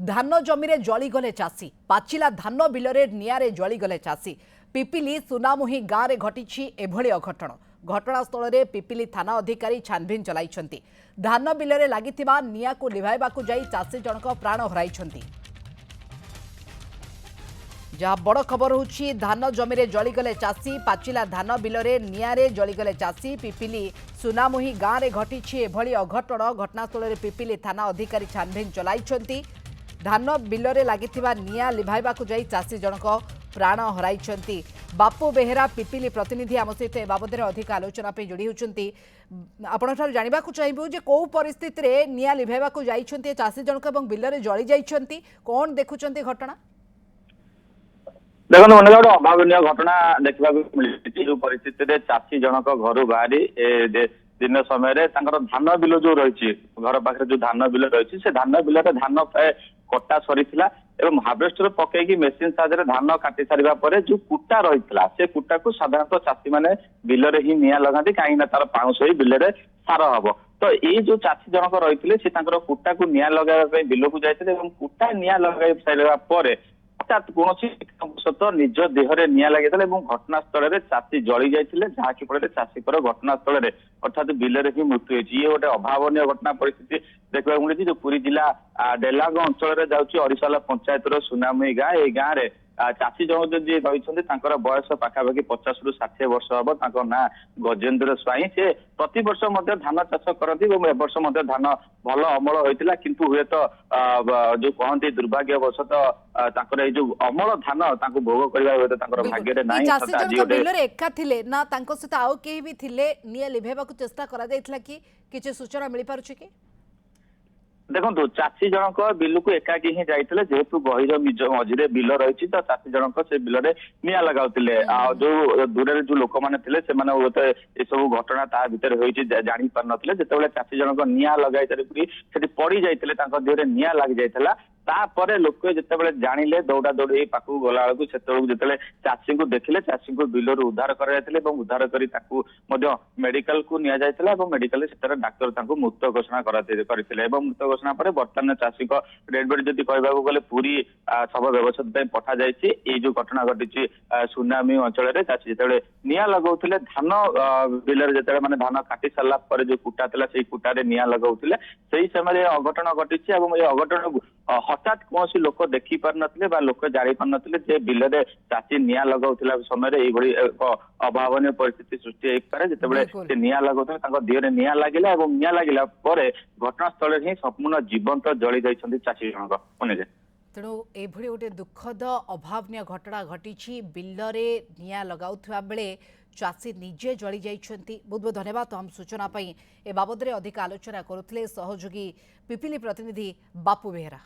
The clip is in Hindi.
धान जमी जलीगले चाषी पाचिला धान बिलरे निआरे जलीगले चाषी पिपिली सुनामुही गाँव में घटी एभली अघटन घटनास्थल में पिपिली थाना अधिकारी छानभिन चलाई धान बिलरे लगी निआ को लिभाइबाकू जाई चाषी जनक प्राण हराई जहाँ बड़ खबर होची धान जमी जलीगले चाषी पाचिला धान बिलरे निआरे जलीगले चाषी पिपिली सुनामुही गाँव में घटी एभली अघटन घटनास्थल में पिपिली थाना अधिकारी छानभिन चलाई धान बिलरे लगी निआ लिभाइबाकू जाई चाषी जनक प्राण हराई बापू बेहेरा पिपिली प्रतिनिधि आम सहित ए बाबद अधिक आलोचना जोड़ी होती आपण जानवा चाहिए जे कौ परिस्थिति रे निआ लिभाइबाकू जाइछन्ती चाषी जनक एवं बिलरे जली जाइछन्ती कौन देखुछन्ती घटना देखो मन गोटे अभावन घटना देखा मिली जो परिस्थिति चाषी जनक घर बाहरी दिन समय धान बिल जो रही घर पाखे जो धान बिल रही से धान बिल धान प्राय कटा सरी एवं हार्वेस्टर पकईकि मेसीन साहाय्य धान काटी सारा पर जो कुटा रही से कुटा को साधारणतः चाषी मैंने बिल ही निआं लगाती कहीं तार पाउंश ही बिल सार हम तो ये जो चाषी जनक रही से कुटा को निआं लगाई बिल को जाते कुटा निआं लगे सारा पर हठात कौन निज देहरे निआं लगे घटनास्थल में चाषी जली जाते जहाँकि फल चाषी घटनास्थल में अर्थात बिलरे ही मृत्यु होती ये गोटे अभावन घटना परिस्थिति देखा मिली जो पुरी जिला डेलांग अंचल जाऊँगी अरिसाला पंचायत सुनामुही गाँ ये गाँव में चाषी जन जी रही बयस पाखापाखि 50 ରୁ 60 वर्ष हम ना गजेन्द्र स्वाई से प्रति वर्ष धान चाष करती एवर्ष धान भल अमल होता किंतु हुए तो जो कहती दुर्भाग्यवशत जो अमल धान भोग करने हुए तो भाग्य ना एका थिले ना सहित आउ केही भी थिले निया लिभाइबाकू चेष्टा करा जायतिला कि किछि सूचना मिली पारुछि कि देखो चाषी जनक बिल को एकाकी ही जाते जेहेतु गहिर मझे बिल रही तो चाषी जनक से बिल में निआं लगाउतिले जो दूर जो लोक मैंने ये सब घटना ता भीतर जानी पार नथिले जेतेबेले चाषी जनक निआं लगाई से पड़ी जाते देहरे निआं लग जाता तापर लोक जिते जानिले दौड़ा दौड़ी पाखक गला बेलू जो चाषी को देखिले चाषी को बिलर उद्धार कर उद्धार कर मेडिकल को नि जाता मेडिकल डाक्तर मृत घोषणा करते मृत घोषणा पर बर्तमान चाषी को डेड बॉडी जदि कहवाक गले पूरी शव व्यवस्था पठा जाए जो घटना घटी सुनामी अंचल में चाषी जो निआं लगाउथिले धान बिलर जो मैंने धान काटी सारा पर जो कुटा था से कुटारे निआं लगाउथिले सही समय अघटन घटी अघटन हठात कौन लोक देखी पार नथिले लोक जानी पार नथिले बिल में चाषी निआं लगाउथिला समय एक अभावन परिस्थिति सृष्टि हो पारे जिते निआं लगाउथिले देहरे निआं लागिला निआं लागिला पर घटनास्थल ही संपूर्ण जीवंत जली जाइछन्ती चाषी जनक मने तेणु एभली गोटे दुखद अभावन घटना घटी बिलरे निआं लगाउथुवा बेले चाषी निजे जली जाइछन्ती। बहुत बहुत धन्यवाद हम सूचना ए बाबद अधिक आलोचना करुथिले सहयोगी पिपिली प्रतिनिधि बापू बेहेरा।